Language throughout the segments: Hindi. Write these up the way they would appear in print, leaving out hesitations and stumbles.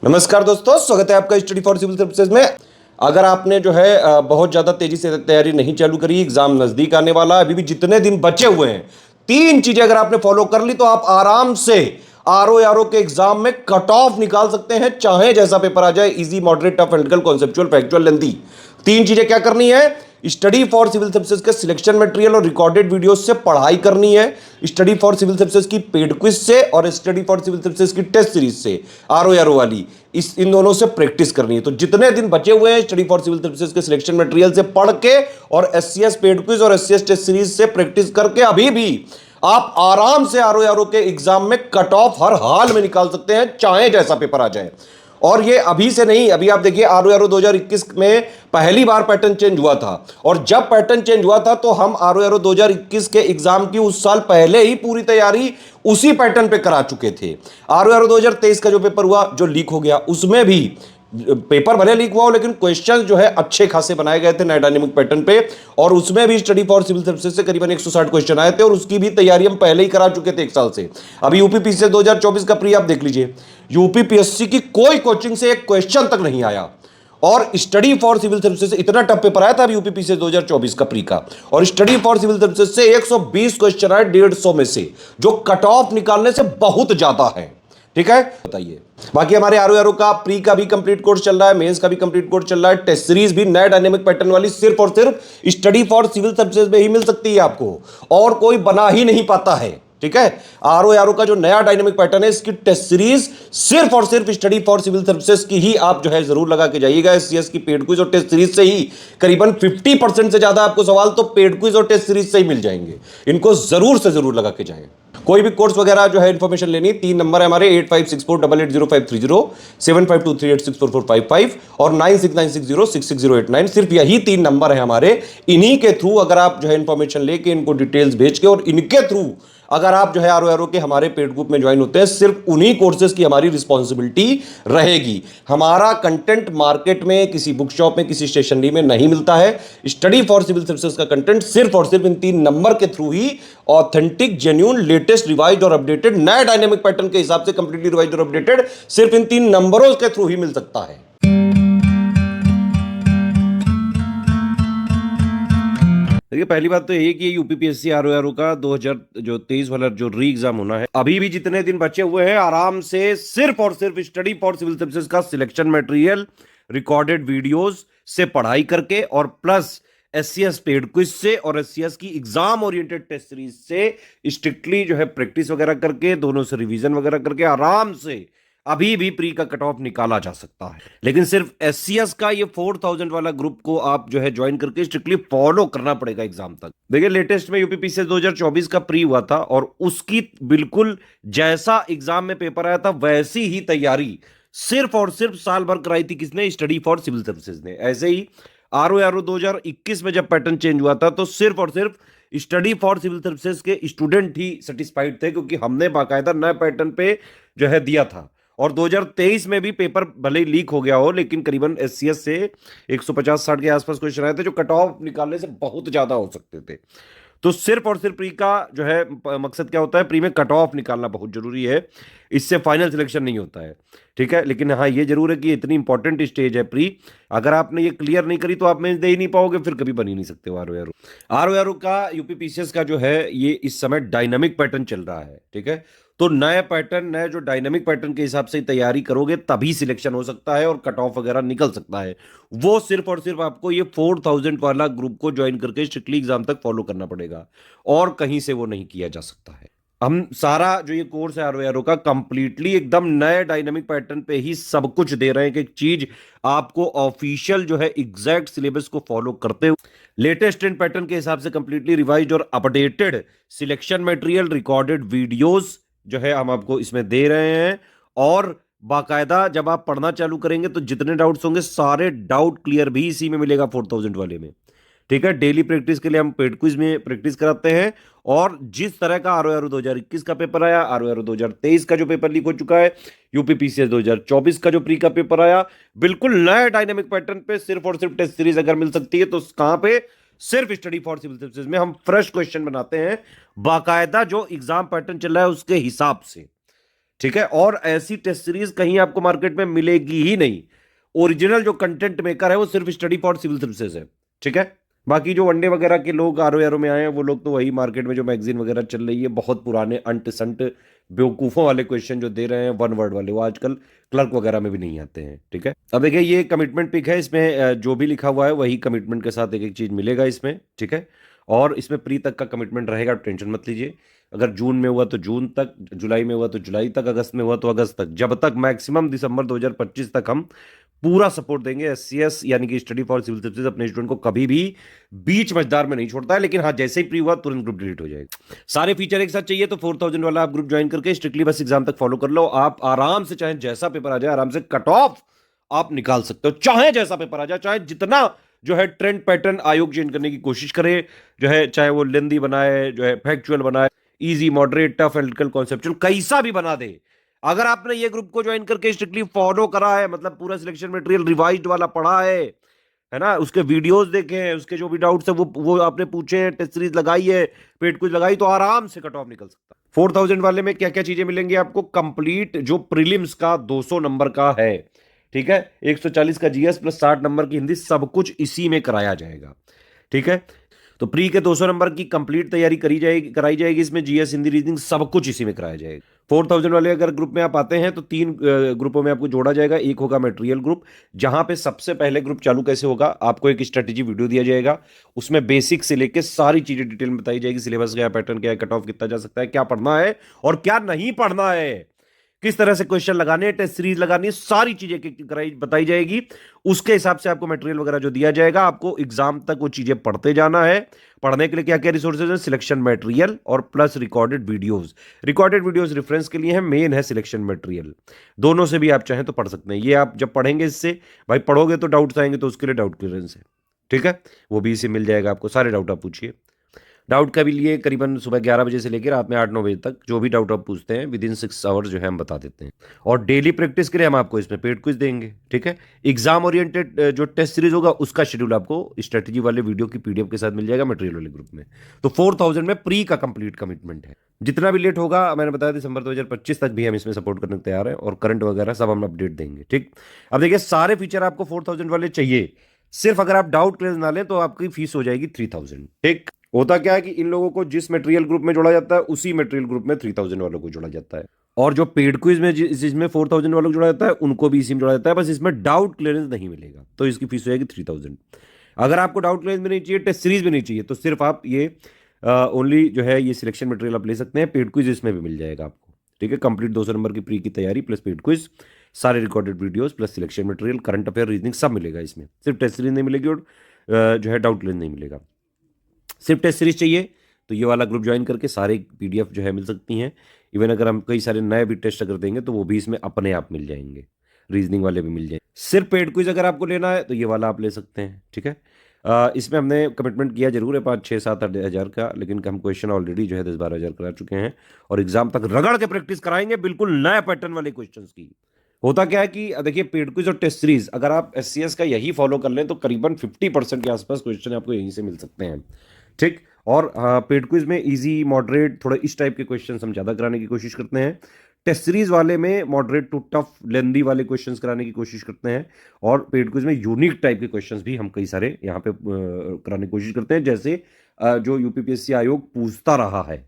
नमस्कार दोस्तों, स्वागत है आपका स्टडी फॉर सिविल सर्विसेज में। अगर आपने जो है बहुत ज़्यादा तेजी से तैयारी नहीं चालू करी, एग्जाम नज़दीक आने वाला है, अभी भी जितने दिन बचे हुए हैं, 3 चीज़ें अगर आपने फॉलो कर ली तो आप आराम से आरओ के एग्जाम में कट ऑफ निकाल सकते हैं, चाहे जैसा पेपर आ जाए, easy, moderate, tough, analytical, conceptual, factual, lengthy. 3 चीज़ें क्या करनी है? स्टडी फॉर सिविल सर्विसेज के सिलेक्शन मटेरियल और रिकॉर्डेड वीडियोस से पढ़ाई करनी है, स्टडी फॉर सिविल सर्विसेज की पेड क्विज से और स्टडी फॉर सिविल सर्विसेज की टेस्ट सीरीज से, आरओ वाली, इन दोनों से प्रैक्टिस करनी है। तो जितने दिन बचे हुए हैं स्टडी फॉर सिविल सर्विसेज के सिलेक्शन मटेरियल से पढ़ के और एससीएस पेड क्विज और एससीएस टेस्ट सीरीज से प्रैक्टिस करके अभी भी आप आराम से आरओ के एग्जाम में कट ऑफ हर हाल में निकाल सकते हैं, चाहे जैसा पेपर आ जाए। और ये अभी से नहीं, अभी आप देखिए आरओ 2021 में पहली बार पैटर्न चेंज हुआ था, और जब पैटर्न चेंज हुआ था तो हम आरओ 2021 के एग्जाम की उस साल पहले ही पूरी तैयारी उसी पैटर्न पे करा चुके थे। आरओ 2023 का जो पेपर हुआ, जो लीक हो गया, उसमें भी पेपर भले लीक हुआ हो लेकिन क्वेश्चंस जो है अच्छे खासे बनाए गए थे नए डायनेमिक पैटर्न पे, और उसमें भी स्टडी फॉर सिविल सर्विसेज से करीबन 160 क्वेश्चन आए थे, और उसकी भी तैयारी हम पहले ही करा चुके थे 1 साल से। अभी यूपीपीएससी 2024 का प्री आप देख लीजिए, यूपीपीएससी की कोई कोचिंग से एक क्वेश्चन तक नहीं आया, और स्टडी फॉर सिविल सर्विसेज से इतना टफ पेपर आया था अभी यूपीपीएससी 2024 का प्री का, और स्टडी फॉर सिविल सर्विसेज से 120 क्वेश्चन आए 150 में से, जो कट ऑफ निकालने से बहुत ज्यादा है। ठीक है, बताइए। बाकी हमारे आरओ का प्री का भी कंप्लीट कोर्स चल रहा है, मेंस का भी कंप्लीट कोर्स चल रहा है, टेस्ट सीरीज भी नए डायनेमिक पैटर्न वाली सिर्फ और सिर्फ स्टडी फॉर सिविल सर्विसेज में ही मिल सकती है आपको, और कोई बना ही नहीं पाता है। ठीक है, आरओ का जो नया डायनेमिक पैटर्न है, इसकी टेस्ट सीरीज सिर्फ और सिर्फ स्टडी फॉर सिविल सर्विसेज की ही आप जो है जरूर लगा के जाइएगा। एससीएस की पेड क्विज और टेस्ट सीरीज से ही करीबन 50% से ज्यादा आपको सवाल तो पेड क्विज और टेस्ट सीरीज से ही मिल जाएंगे, इनको जरूर से जरूर लगा के जाएं। कोई भी कोर्स वगैरह जो है इन्फॉर्मेशन लेनी, 3 नंबर है हमारे, 8564880530, 7523864455 और 9696066089। सिर्फ यही 3 नंबर है हमारे, इन्हीं के थ्रू अगर आप जो है इन्फॉर्मेशन लेके, इनको डिटेल्स भेज के, और इनके थ्रू अगर आप जो है आरओ के हमारे पेड ग्रुप में ज्वाइन होते हैं, सिर्फ उन्हीं कोर्सेज की हमारी रिस्पॉन्सिबिलिटी रहेगी। हमारा कंटेंट मार्केट में, किसी बुक शॉप में, किसी स्टेशनरी में नहीं मिलता है। स्टडी फॉर सिविल सर्विसेज का कंटेंट सिर्फ और सिर्फ इन 3 नंबर के थ्रू ही ऑथेंटिक, जेन्युइन, लेटेस्ट, रिवाइज्ड और अपडेटेड, नए डायनेमिक पैटर्न के हिसाब से कंप्लीटली रिवाइज्ड और अपडेटेड सिर्फ इन 3 नंबरों के थ्रू ही मिल सकता है। देखिए, पहली बात तो यही कि यूपीपीएससी आरओ का 2023 वाला जो री एग्जाम होना है, अभी भी जितने दिन बचे हुए हैं आराम से सिर्फ और सिर्फ स्टडी फॉर सिविल सर्विसेज का सिलेक्शन मटेरियल, रिकॉर्डेड वीडियोस से पढ़ाई करके, और प्लस एससीएस पेड क्विज से और एससीएस की एग्जाम ओरिएंटेड टेस्ट सीरीज से स्ट्रिक्टली जो है प्रैक्टिस वगैरह करके, दोनों से रिवीजन वगैरह करके आराम से अभी भी प्री का कट ऑफ निकाला जा सकता है। लेकिन सिर्फ एससीएस का ये 4000 वाला ग्रुप को आप जो है ज्वाइन करके स्ट्रिक्टली फॉलो करना पड़ेगा एग्जाम तक। देखिए, लेटेस्ट में यूपीपीएससी 2024 का प्री हुआ था, और उसकी बिल्कुल जैसा एग्जाम में पेपर आया था वैसी ही तैयारी सिर्फ और सिर्फ साल भर कराई थी किसने? स्टडी फॉर सिविल सर्विसेज ने। ऐसे ही आरओ 2021 में जब पैटर्न चेंज हुआ था तो सिर्फ और सिर्फ स्टडी फॉर सिविल सर्विसेज के स्टूडेंट ही सेटिस्फाइड थे, क्योंकि हमने बाकायदा नए पैटर्न पे जो है दिया था। और 2023 में भी पेपर भले ही लीक हो गया हो, लेकिन करीबन एससीएस से 150-60 के आसपास क्वेश्चन आए थे, जो कट ऑफ निकालने से बहुत ज्यादा हो सकते थे। तो सिर्फ और सिर्फ प्री का जो है मकसद क्या होता है? प्री में कट ऑफ निकालना बहुत जरूरी है, इससे फाइनल सिलेक्शन नहीं होता है। ठीक है, लेकिन हाँ ये जरूर है कि इतनी इंपॉर्टेंट स्टेज है प्री, अगर आपने ये क्लियर नहीं करी तो आप मेंस दे ही नहीं पाओगे, फिर कभी बन ही नहीं सकते हो आरओ का। यूपीपीसीएस का जो है ये इस समय डायनामिक पैटर्न चल रहा है। ठीक है, तो नए पैटर्न, नए जो डायनामिक पैटर्न के हिसाब से तैयारी करोगे तभी सिलेक्शन हो सकता है और कट ऑफ वगैरह निकल सकता है। वो सिर्फ और सिर्फ आपको ये 4000 वाला ग्रुप को ज्वाइन करके स्ट्रिक्टली एग्जाम तक फॉलो करना पड़ेगा, और कहीं से वो नहीं किया जा सकता है। हम सारा जो ये कोर्स है आरओ का कंप्लीटली एकदम नए डायनामिक पैटर्न पे ही सब कुछ दे रहे हैं, कि एक चीज आपको ऑफिशियल जो है एग्जैक्ट सिलेबस को फॉलो करते हुए लेटेस्ट ट्रेंड पैटर्न के हिसाब से कंप्लीटली रिवाइज्ड और updated selection material, recorded videos जो है हम आपको इसमें दे रहे हैं। और बाकायदा जब आप पढ़ना चालू करेंगे तो जितने डाउट्स होंगे सारे डाउट क्लियर भी इसी में मिलेगा 4000 वाले में। ठीक है, डेली प्रैक्टिस के लिए हम पेड क्विज में प्रैक्टिस कराते हैं, और जिस तरह का आरओ 2021 का पेपर आया, आरओ 2023 का जो पेपर लीक हो चुका है, यूपीपीसीएस 2024 का जो प्री का पेपर आया, बिल्कुल नए डायनामिक पैटर्न पे सिर्फ और सिर्फ टेस्ट सीरीज अगर मिल सकती है तो कहां पे? सिर्फ स्टडी फॉर सिविल सर्विसेज में हम फ्रेश क्वेश्चन बनाते हैं, बाकायदा जो एग्जाम पैटर्न चल रहा है उसके हिसाब से। ठीक है, और ऐसी टेस्ट सीरीज कहीं आपको मार्केट में मिलेगी ही नहीं। ओरिजिनल जो कंटेंट मेकर है वो सिर्फ स्टडी फॉर सिविल सर्विसेज है। ठीक है, बाकी जो वनडे वगैरह के लोग आर में आए हैं वो लोग तो वही मार्केट में जो मैगजीन वगैरह चल रही है बहुत पुराने अंट संट बेवकूफों वाले क्वेश्चन जो दे रहे हैं वन वर्ड वाले, वो आजकल क्लर्क वगैरह में भी नहीं आते हैं। ठीक है, अब देखिए ये कमिटमेंट पिक है, इसमें जो भी लिखा हुआ है वही कमिटमेंट के साथ एक एक चीज मिलेगा इसमें। ठीक है, और इसमें प्री तक का कमिटमेंट रहेगा, टेंशन मत लीजिए। अगर जून में हुआ तो जून तक, जुलाई में हुआ तो जुलाई तक, अगस्त में हुआ तो अगस्त तक, जब तक मैक्सिमम दिसंबर 2025 तक हम पूरा सपोर्ट देंगे। एससीएस यानी कि स्टडी फॉर सिविल सर्विसेज अपने स्टूडेंट को कभी भी बीच मझदार में नहीं छोड़ता है, लेकिन हाँ जैसे ही प्री हुआ तुरंत ग्रुप डिलीट हो जाएगा। सारे फीचर एक साथ चाहिए तो 4000 वाला आप ग्रुप ज्वाइन करके स्ट्रिक्टली बस एग्जाम तक फॉलो कर लो। आप आराम से चाहे जैसा पेपर आ जाए आराम से कट ऑफ आप निकाल सकते हो, चाहे जैसा पेपर आ जाए, चाहे जितना जो है ट्रेंड पैटर्न आयोग चेंज करने की कोशिश करे, जो है चाहे वो लेंदी बनाए, जो है फैक्चुअल बनाए, easy moderate tough analytical conceptual कैसा भी बना दे। अगर आपने ये ग्रुप को ज्वाइन करके स्ट्रिक्टली फॉलो करा है, मतलब पूरा सिलेक्शन मटेरियल रिवाइज्ड वाला पढ़ा है ना, उसके वीडियोस देखे हैं, उसके जो भी डाउट्स है वो आपने पूछे हैं, टेस्ट सीरीज लगाई है, पेड कुछ लगाई, तो आराम से कट ऑफ निकल सकता है। 4000 वाले में क्या क्या चीजें मिलेंगी आपको? कंप्लीट जो प्रीलिम्स का 200 नंबर का है, ठीक है, 140 का जीएस प्लस 60 नंबर की हिंदी, सब कुछ इसी में कराया जाएगा। ठीक है, तो प्री के 200 नंबर की कंप्लीट तैयारी कराई जाएगी इसमें, जीएस हिंदी रीजनिंग सब कुछ इसी में कराया जाएगा। 4000 वाले अगर ग्रुप में आप आते हैं तो 3 ग्रुपों में आपको जोड़ा जाएगा। एक होगा मटेरियल ग्रुप, जहां पे सबसे पहले ग्रुप चालू कैसे होगा, आपको एक स्ट्रेटेजी वीडियो दिया जाएगा, उसमें बेसिक से लेके सारी चीजें डिटेल में बताई जाएगी। सिलेबस क्या है, पैटर्न क्या है, कट ऑफ कितना जा सकता है, क्या पढ़ना है और क्या नहीं पढ़ना है, किस तरह से क्वेश्चन लगाने, टेस्ट सीरीज लगानी है, सारी चीजें बताई जाएगी। उसके हिसाब से आपको मटेरियल वगैरह जो दिया जाएगा, आपको एग्जाम तक वो चीजें पढ़ते जाना है। पढ़ने के लिए क्या क्या रिसोर्सेज है? सिलेक्शन मटेरियल और plus recorded videos. Recorded videos reference के लिए है, मेन है सिलेक्शन मटेरियल। दोनों से भी आप चाहें तो पढ़ सकते हैं। ये आप जब पढ़ेंगे इससे, भाई पढ़ोगे तो डाउट्स आएंगे, तो उसके लिए डाउट क्लियरेंस है। ठीक है, वो भी इसे मिल जाएगा आपको, सारे डाउट आप पूछिए। डाउट का भी लिए करीबन सुबह 11 बजे से लेकर रात में 8-9 बजे तक, जो भी डाउट आप पूछते हैं विद इन 6 आवर्स जो है हम बता देते हैं। और डेली प्रैक्टिस के लिए हम आपको इसमें पेड क्विज देंगे। ठीक है, एग्जाम ओरिएंटेड जो टेस्ट सीरीज होगा उसका शेड्यूल आपको स्ट्रेटेजी वाले वीडियो की पीडीएफ के साथ मिल जाएगा मटेरियल वाले ग्रुप में। तो 4000 में प्री का कंप्लीट कमिटमेंट है। जितना भी लेट होगा, मैंने बताया दिसंबर 2025 तक भी हम इसमें सपोर्ट करने को तैयार हैं, और करंट वगैरह सब हम अपडेट देंगे। ठीक, अब देखिए सारे फीचर आपको 4000 वाले चाहिए, सिर्फ अगर आप डाउट क्लियर ना लें तो आपकी फीस हो जाएगी 3000। ठीक, होता क्या है कि इन लोगों को जिस मटेरियल ग्रुप में जोड़ा जाता है उसी मटेरियल ग्रुप में 3000 वालों को जोड़ा जाता है, और जो पेड क्विज में जिसमें 4000 वालों को जोड़ा जाता है उनको भी इसी में जोड़ा जाता है। बस इसमें डाउट क्लियरेंस नहीं मिलेगा, तो इसकी फीस हो जाएगी 3000। अगर आपको डाउट क्लियरेंस भी नहीं चाहिए, टेस्ट सीरीज भी नहीं चाहिए, तो सिर्फ आप ये ओनली जो है ये सिलेक्शन मटेरियल आप ले सकते हैं। पेड क्विज इसमें भी मिल जाएगा आपको। ठीक है, कंप्लीट 200 नंबर की प्री की तैयारी प्लस पेड क्विज, सारे recorded videos plus selection material, current affair, reasoning सब मिलेगा इसमें। सिर्फ टेस्ट सीरीज नहीं मिलेगी और जो है डाउट क्लियर नहीं मिलेगा। सिर्फ टेस्ट सीरीज चाहिए तो ये वाला ग्रुप ज्वाइन करके सारे पीडीएफ जो है मिल सकती हैं। इवन अगर हम कई सारे नए भी टेस्ट अगर देंगे तो वो भी इसमें अपने आप मिल जाएंगे, रीजनिंग वाले भी मिल जाएंगे। सिर्फ पेड क्विज अगर आपको लेना है तो ये वाला आप ले सकते हैं। ठीक है, इसमें हमने कमिटमेंट किया जरूर है 5-6-7-8 हज़ार का, लेकिन हम क्वेश्चन ऑलरेडी जो है 10-12 हज़ार करा चुके हैं, और एग्जाम तक रगड़ के प्रैक्टिस कराएंगे बिल्कुल नए पैटर्न वाले क्वेश्चन की। होता क्या है कि देखिए पेड क्विज और टेस्ट सीरीज अगर आप एससीएस का यही फॉलो कर लें तो करीबन 50% के आसपास क्वेश्चन आपको यहीं से मिल सकते हैं। ठीक, और पेड क्विज में इजी मॉडरेट थोड़ा इस टाइप के क्वेश्चन हम ज़्यादा कराने की कोशिश करते हैं। टेस्ट सीरीज वाले में मॉडरेट टू टफ लेंदी वाले क्वेश्चंस कराने की कोशिश करते हैं, और पेड क्विज में यूनिक टाइप के क्वेश्चंस भी हम कई सारे यहाँ पे कराने की कोशिश करते हैं, जैसे जो यूपीपीएससी आयोग पूछता रहा है।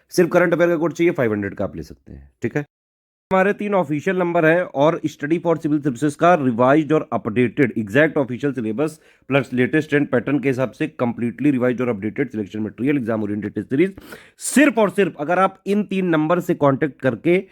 सिर्फ करंट अफेयर का कोड चाहिए, 500 का आप ले सकते हैं। ठीक है, हमारे 3 ऑफिशियल नंबर है, और स्टडी फॉर सिविल सर्विसेज का रिवाइज्ड और updated exact official syllabus plus latest trend pattern के हिसाब से कंप्लीटली रिवाइज्ड और updated selection material, exam oriented test series. सिर्फ और सिर्फ अगर आप इन 3 नंबर से कांटेक्ट करके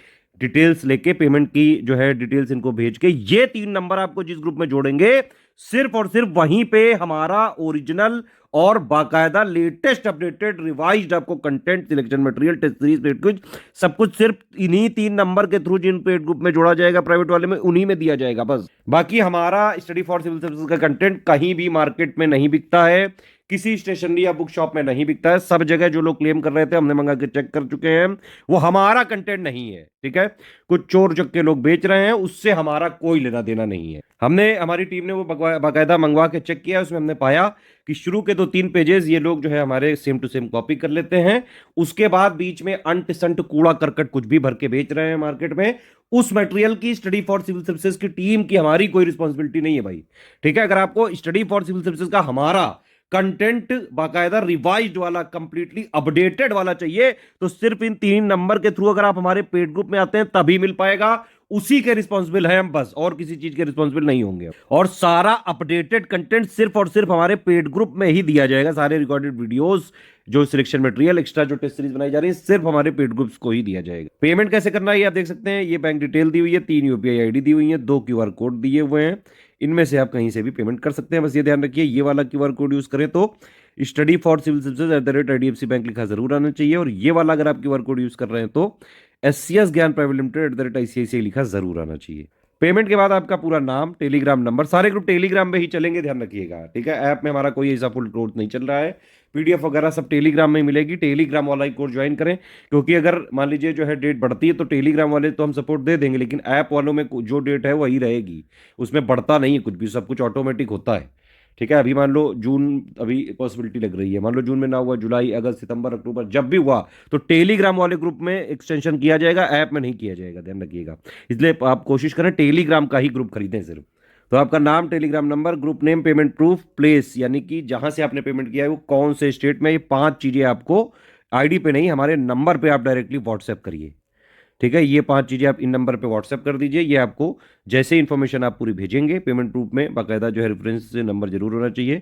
डिटेल्स लेके, पेमेंट की जो है डिटेल्स इनको भेज के, ये 3 नंबर आपको जिस ग्रुप में जोड़ेंगे, सिर्फ और सिर्फ वहीं पे हमारा ओरिजिनल और बाकायदा लेटेस्ट अपडेटेड रिवाइज्ड आपको content, selection material, test series, paid quiz सब कुछ सिर्फ इन्हीं 3 नंबर के थ्रू जिन पेड ग्रुप में जोड़ा जाएगा प्राइवेट वाले में, उन्हीं में दिया जाएगा बस। बाकी हमारा स्टडी फॉर सिविल सर्विसेज का कंटेंट कहीं भी मार्केट में नहीं बिकता है, किसी स्टेशनरी या बुक शॉप में नहीं बिकता है। सब जगह जो लोग क्लेम कर रहे थे हमने मंगा के चेक कर चुके हैं, वो हमारा कंटेंट नहीं है। ठीक है, कुछ चोर चक्के लोग बेच रहे हैं, उससे हमारा कोई लेना देना नहीं है। हमने, हमारी टीम ने वो बाकायदा मंगवा के चेक किया, उसमें हमने पाया कि शुरू के 2-3 पेजेस ये लोग जो है हमारे सेम टू सेम कॉपी कर लेते हैं। उसके बाद बीच में अंट संट कूड़ा करकट कुछ भी भर के बेच रहे हैं मार्केट में। उस मटेरियल की स्टडी फॉर सिविल सर्विसेज की टीम की हमारी कोई रिस्पॉन्सिबिलिटी नहीं है भाई। ठीक है, अगर आपको स्टडी फॉर सिविल सर्विसेज का हमारा कंटेंट बाकायदा रिवाइज्ड वाला, कंप्लीटली अपडेटेड वाला चाहिए, तो सिर्फ इन 3 नंबर के थ्रू अगर आप हमारे पेड ग्रुप में आते हैं तभी मिल पाएगा। उसी के रिस्पॉन्सिबल है हम, बस और किसी चीज के रिस्पॉन्सिबल नहीं होंगे। और सारा अपडेटेड कंटेंट सिर्फ और सिर्फ हमारे पेड ग्रुप में ही दिया जाएगा। सारे रिकॉर्डेड वीडियोस, जो सिलेक्शन मटेरियल, एक्स्ट्रा जो टेस्ट सीरीज बनाई जा रही है, सिर्फ हमारे पेड ग्रुप्स को ही दिया जाएगा। पेमेंट कैसे करना है ये आप देख सकते हैं। ये बैंक डिटेल दी हुई है, 3 यूपीआई आईडी दी हुई है, 2 क्यूआर कोड दिए हुए हैं। इनमें से आप कहीं से भी पेमेंट कर सकते हैं। बस ये ध्यान रखिए, ये वाला क्यूआर कोड यूज करें तो study for civil services @IDFC bank लिखा जरूर आना चाहिए। और ये वाला अगर आप क्यूआर कोड यूज कर रहे हैं तो SCS ज्ञान प्राइवेट लिमिटेड @ICICI लिखा जरूर आना चाहिए। पेमेंट के बाद आपका पूरा नाम, टेलीग्राम नंबर, सारे ग्रुप टेलीग्राम में ही चलेंगे, ध्यान रखिएगा। ठीक है, ऐप में हमारा कोई ऐसा फुल कोर्स नहीं चल रहा है। PDF वगैरह सब टेलीग्राम में ही मिलेगी। टेलीग्राम वाला ही कोर्स ज्वाइन करें, क्योंकि अगर मान लीजिए जो है डेट बढ़ती है तो टेलीग्राम वाले तो हम सपोर्ट दे देंगे, लेकिन ऐप वालों में जो डेट है वही रहेगी, उसमें बढ़ता नहीं है कुछ भी, सब कुछ ऑटोमेटिक होता है। ठीक है, अभी मान लो जून, अभी पॉसिबिलिटी लग रही है, मान लो जून में ना हुआ, जुलाई, अगस्त, सितंबर, अक्टूबर, जब भी हुआ तो टेलीग्राम वाले ग्रुप में एक्सटेंशन किया जाएगा, ऐप में नहीं किया जाएगा, ध्यान रखिएगा। इसलिए आप कोशिश करें टेलीग्राम का ही ग्रुप खरीदें सिर्फ। तो आपका नाम, Telegram number, group name, payment proof, place यानी कि जहां से आपने पेमेंट किया है वो कौन से स्टेट में, ये 5 चीजें आपको आईडी पे नहीं, हमारे नंबर पे आप डायरेक्टली व्हाट्सएप करिए। ठीक है, ये 5 चीजें आप इन नंबर पे व्हाट्सएप कर दीजिए। ये आपको जैसे इन्फॉर्मेशन आप पूरी भेजेंगे, पेमेंट प्रूफ में बाकायदा जो है रेफरेंस नंबर जरूर होना चाहिए।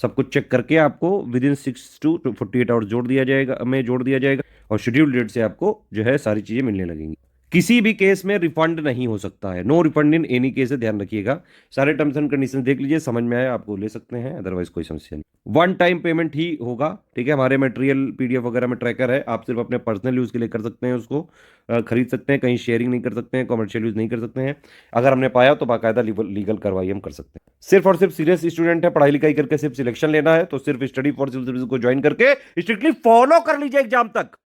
सब कुछ चेक करके आपको विद इन 6 to 48 आवर्स जोड़ दिया जाएगा और शेड्यूल डेट से आपको जो है सारी चीजें मिलने लगेंगी। किसी भी केस में रिफंड नहीं हो सकता है, no refund in any case है, ध्यान रखिएगा। सारे टर्म्स एंड कंडीशन देख लीजिए, समझ में आया आपको ले सकते हैं, अदरवाइज कोई समस्या नहीं। 1 टाइम पेमेंट ही होगा। ठीक है, हमारे मटेरियल PDF वगैरह में ट्रैकर है, आप सिर्फ अपने पर्सनल यूज के लिए कर सकते हैं, उसको खरीद सकते हैं, कहीं शेयरिंग नहीं कर सकते हैं, कॉमर्शियल यूज नहीं कर सकते हैं। अगर हमने पाया तो बाकायदा लीगल कार्रवाई हम कर सकते हैं। सिर्फ और सिर्फ सीरियस स्टूडेंट है, पढ़ाई लिखाई करके सिर्फ सिलेक्शन लेना है, तो सिर्फ स्टडी फॉर सिविल सर्विस को ज्वाइन करके स्ट्रिक्टली फॉलो कर लीजिए एग्जाम तक।